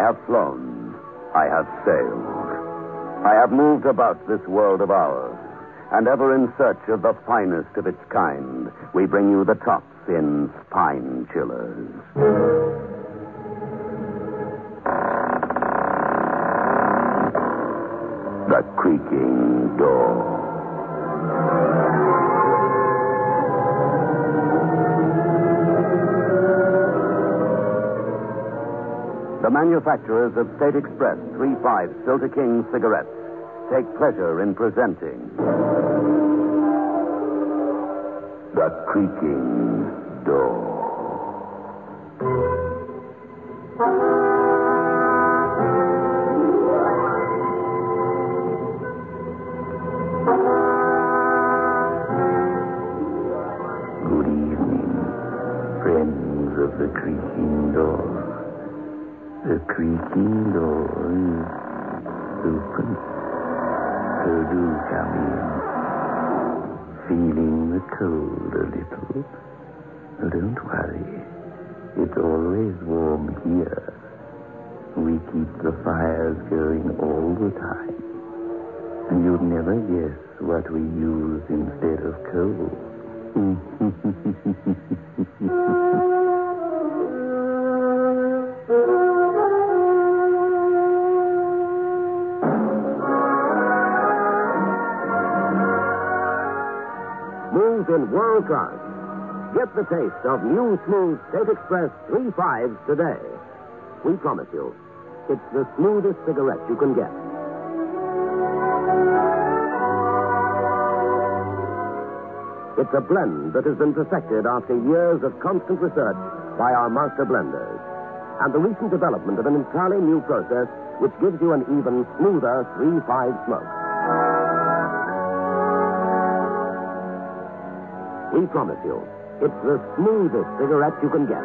have flown. I have sailed. I have moved about this world of ours. And ever in search of the finest of its kind, we bring you the tops in Spine Chillers. The Creaking Door. The manufacturers of State Express 3/5 Filter King cigarettes take pleasure in presenting The Creaking Door. Good evening, friends of The Creaking Door. The Creaking Door is open. So do come in. Feeling the cold a little? Don't worry. It's always warm here. We keep the fires going all the time. And you'd never guess what we use instead of coal. In world class. Get the taste of new smooth State Express 3/5s today. We promise you, it's the smoothest cigarette you can get. It's a blend that has been perfected after years of constant research by our master blenders. And the recent development of an entirely new process which gives you an even smoother 3/5 smoke. We promise you, it's the smoothest cigarette you can get.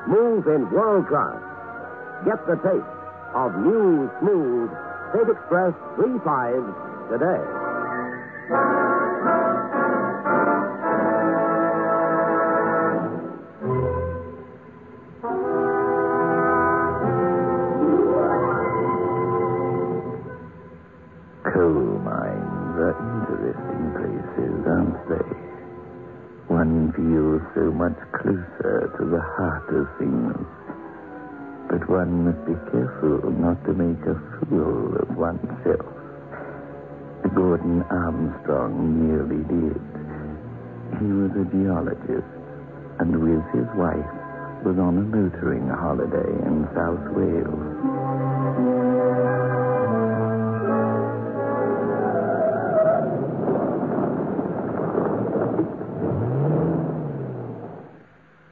Smooth in world class. Get the taste of new, smooth State Express 3/5s today. Coal mines are interesting places, aren't they? One feels so much closer to the heart of things. But one must be careful not to make a fool of oneself. Gordon Armstrong nearly did. He was a geologist, and with his wife was on a motoring holiday in South Wales.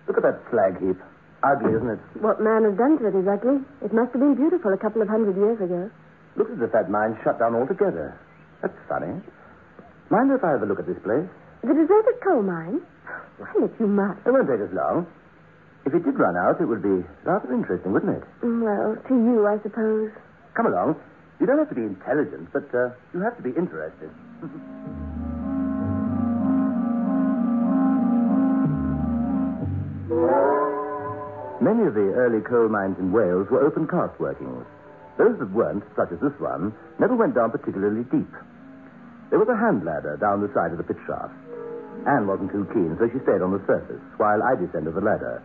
Look at that slag heap. Ugly, isn't it? What man has done to it is ugly. It must have been beautiful a couple of 100 years ago. Looks as if that mine shut down altogether. That's funny. Mind if I have a look at this place? The deserted coal mine? Well, if you must. It won't take us long. If it did run out, it would be rather interesting, wouldn't it? Well, to you, I suppose. Come along. You don't have to be intelligent, but you have to be interested. Many of the early coal mines in Wales were open cast workings. Those that weren't, such as this one, never went down particularly deep. There was a hand ladder down the side of the pit shaft. Anne wasn't too keen, so she stayed on the surface, while I descended the ladder.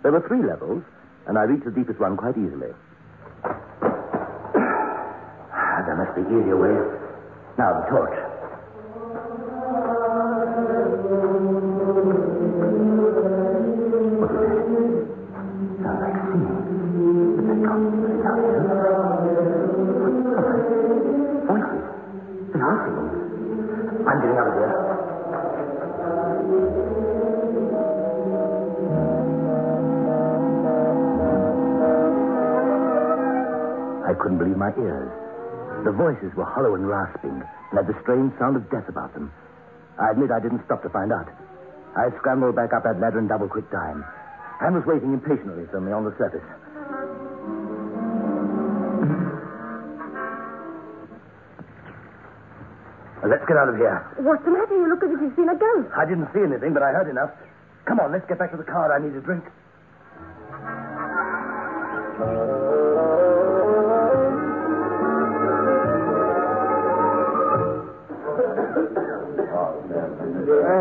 There were 3 levels, and I reached the deepest one quite easily. There must be easier ways. Now, the torch. What is it? Sounds like singing. But they can't sing out here. Voices. They are singing. I'm getting out of here. I couldn't believe my ears. The voices were hollow and rasping, and had the strange sound of death about them. I admit I didn't stop to find out. I scrambled back up that ladder in double quick time. Anne was waiting impatiently for me on the surface. Let's get out of here. What's the matter? You look as if you've seen a ghost. I didn't see anything, but I heard enough. Come on, let's get back to the car. I need a drink.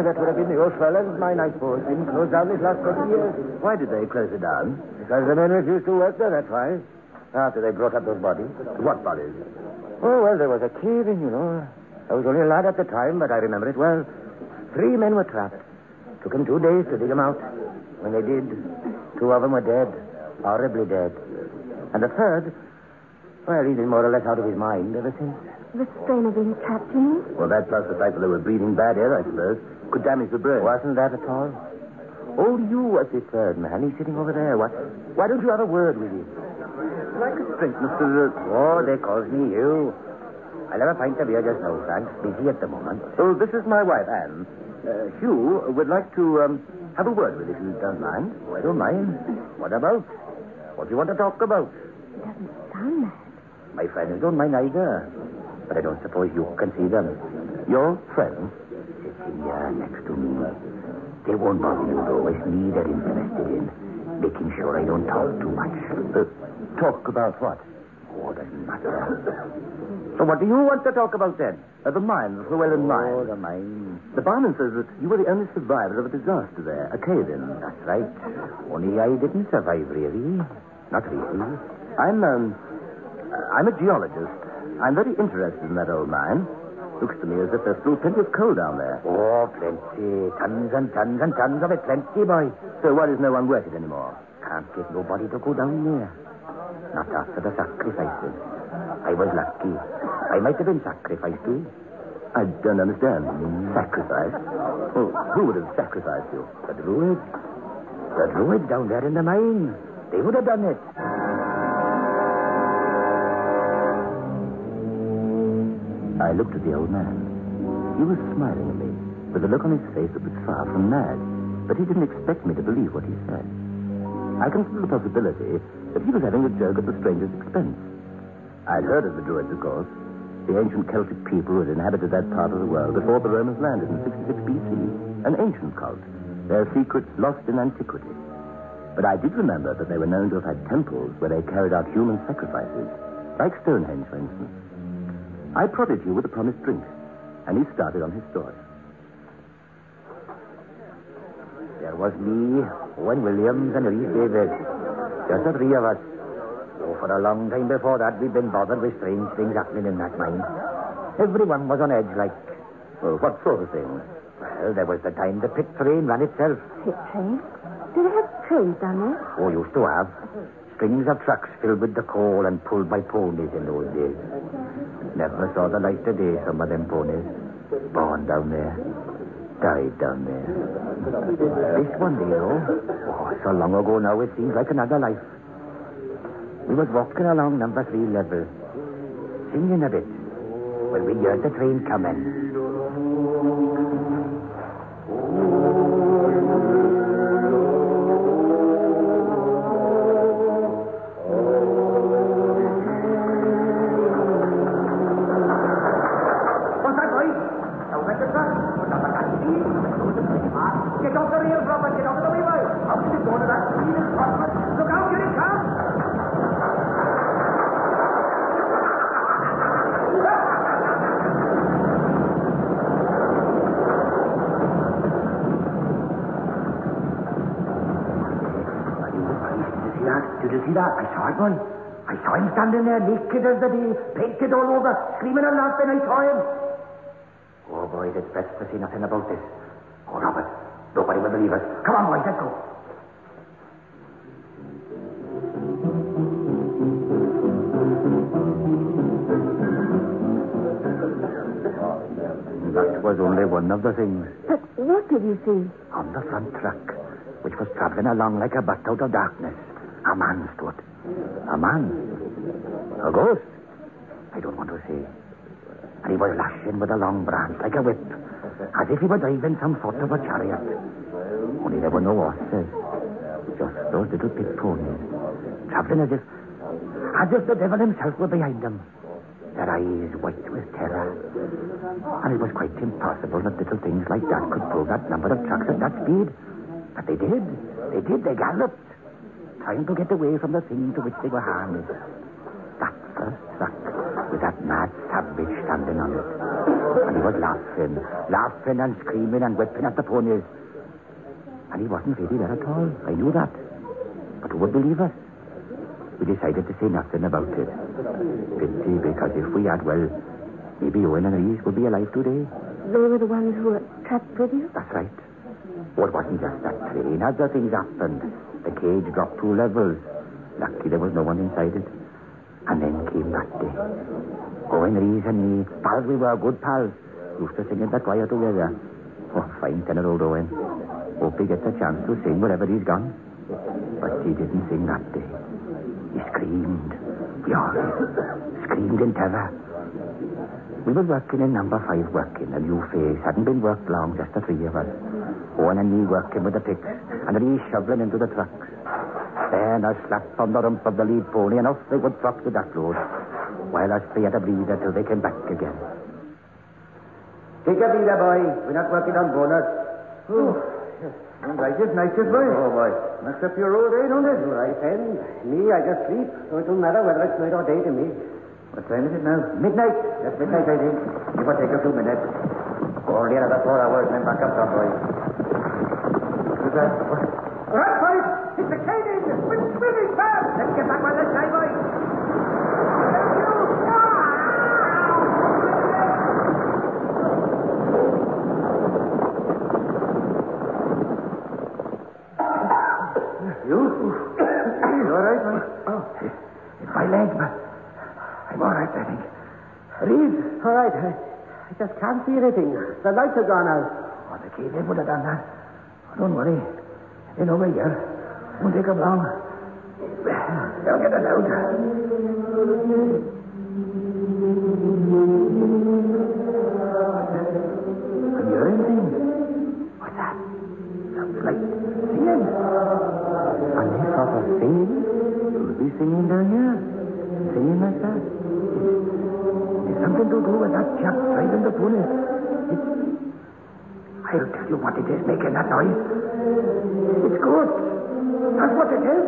That would have been the old fellow's mine, I suppose. Been closed down these last 20 years. Why did they close it down? Because the men refused to work there, that's why. After they brought up those bodies. What bodies? Oh, well, there was a cave-in, you know. I was only a lad at the time, but I remember it well. 3 men were trapped. Took them 2 days to dig them out. When they did, 2 of them were dead. Horribly dead. And the third, well, he's been more or less out of his mind ever since. The strain of being trapped, you mean? Well, that plus the fact that they were breathing bad air, I suppose, could damage the brain. Wasn't that at all? Oh, you was the third man. He's sitting over there. Why don't you have a word with him? Like a drink, Mr. Oh, they calls me Hugh. I'll have a pint of beer just now, thanks. Busy at the moment. Oh, this is my wife, Anne. Hugh would like to have a word with you, if you don't mind. Oh, I don't mind. What about? What do you want to talk about? It doesn't sound mad. My friends don't mind either. But I don't suppose you can see them. Your friend? Sitting here next to me. They won't bother you, though. It's me they're interested in. Making sure I don't talk too much. Talk about what? Oh, doesn't matter. So what do you want to talk about, then? The mine, the Llewellyn mine. Oh, the mine. The barman says that you were the only survivor of a disaster there, a cave-in. That's right. Only I didn't survive, really. Not really. I'm a geologist. I'm very interested in that old mine. Looks to me as if there's still plenty of coal down there. Oh, plenty. Tons and tons and tons of it. Plenty, boy. So why does no one work it anymore? Can't get nobody to go down there. Not after the sacrifices. I was lucky. I might have been sacrificed too. I don't understand. Sacrifice? Oh, who would have sacrificed you? The Druids. The Druids down there in the mine. They would have done it. I looked at the old man. He was smiling at me, with a look on his face that was far from mad. But he didn't expect me to believe what he said. I considered the possibility that he was having a joke at the stranger's expense. I'd heard of the Druids, of course. The ancient Celtic people who had inhabited that part of the world before the Romans landed in 66 BC. An ancient cult. Their secrets lost in antiquity. But I did remember that they were known to have had temples where they carried out human sacrifices. Like Stonehenge, for instance. I prodded you with a promised drink, and he started on his story. There was me, Owen Williams, and Reese Davis. Just the 3 of us. Oh, for a long time before that, we'd been bothered with strange things happening in that mine. Everyone was on edge, like... Well, what sort of things? Well, there was the time the pit train ran itself. Pit train? Did they have trains down there? Oh, used to have. Strings of trucks filled with the coal and pulled by ponies in those days. Never saw the light of day, some of them ponies. Born down there. Died down there. This one day, though. Oh, so long ago now, it seems like another life. We was walking along number 3 level, singing a bit, when we heard the train coming. What's that, boy? Don't let the truck. Put up a taxi. Get off the rails, Robert. Get off the way, boy. How can you go to that speed in Scotland? Look out, here it comes. Did you see that? I saw it, boy. I saw him standing there naked as the day, painted all over, screaming and laughing. I saw him. Oh, boys, it's best to see nothing about this. Oh, Robert, nobody will believe us. Come on, boys, let's go. That was only one of the things. But what did you see? On the front truck, which was traveling along like a bat out of darkness, a man stood. A man? A ghost? I don't want to say. And he was lashing with a long branch like a whip, as if he were driving some sort of a chariot. Only there were no horses, just those little pit ponies, traveling as if the devil himself were behind them. Their eyes white with terror. And it was quite impossible that little things like that could pull that number of trucks at that speed. But they did. They galloped. trying to get away from the thing to which they were harnessed. That first truck with that mad savage standing on it. And he was laughing and screaming and whipping at the ponies. And he wasn't really there at all. I knew that. But who would believe us? We decided to say nothing about it. Pity, because if we had, well, maybe Owen and Reese would be alive today. They were the ones who were trapped with you? That's right. Well, it wasn't just that train. Other things happened. The cage dropped 2 levels. Lucky there was no one inside it. And then came that day. Owen, Reese and me, pals we were, good pals, used to sing in the choir together. Oh, fine tenor-old Owen. Hope he gets a chance to sing wherever he's gone. But he didn't sing that day. He screamed. We all screamed in terror. We were working in number 5 working. A new phase. Hadn't been worked long, just the 3 of us. Owen and me working with the picks, and Reese shoveling into the trucks. Then a slap on the rump of the lead pony, and off they would truck with that load, while us three had a breather till they came back again. Take a breather, boy. We're not working on bonus. Oh, yes. Nice, boy. Oh, boy. Messed up your old day, don't it? Right, then. Me, I just sleep, so it don't matter whether it's night or day to me. What time is it now? Midnight. Yes, midnight, I think. It will take a few minutes. Only another 4 hours, then back up, boy. Who's that? What? All right, boys. It's the cane engine. We're swimming fast. Let's get back on this side, boy. You? You all right, man? Oh, it's my leg, but I'm all right, I think. Reed? All right. I just can't see anything. The lights have gone out. Oh, the key, they would have done that. Oh, don't worry. They're over here. Won't take them long. They'll get us out. Can you hear anything? What's that? Sounds like singing. And they sort of singing? You'll be singing down here? Singing like that? It's something to do with that chap driving the pony. I'll tell you what it is making that noise. It's good. That's what it is.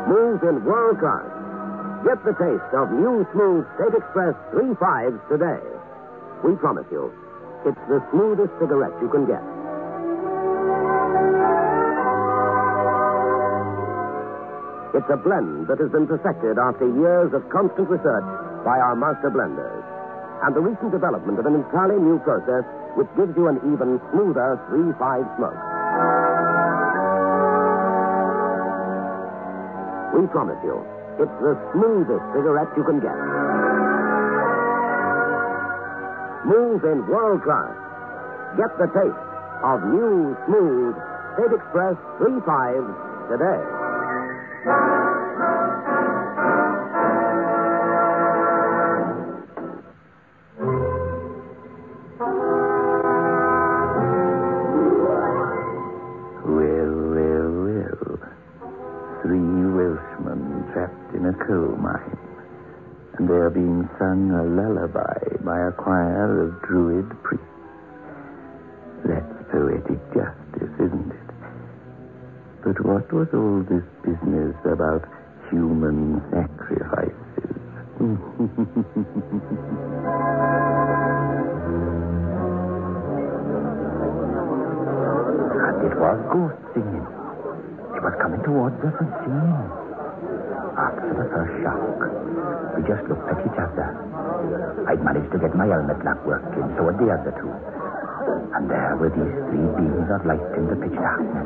Smooth in world class. Get the taste of new smooth State Express 3.5s today. We promise you, it's the smoothest cigarette you can get. It's a blend that has been perfected after years of constant research by our master blenders. And the recent development of an entirely new process which gives you an even smoother 3.5 smoke. We promise you, it's the smoothest cigarette you can get. Smooth in world class. Get the taste of new, smooth State Express 3.5s today. Well. 3 Welshmen trapped in a coal mine. And they're being sung a lullaby by a choir of druid priests. That's poetic justice, isn't it? But what was all this business about human sacrifices? And it was ghost singing. It was coming towards us and singing. After the first shock, we just looked at each other. I'd managed to get my helmet lamp working, so had the other 2. And there were these 3 beams of light in the pitch darkness.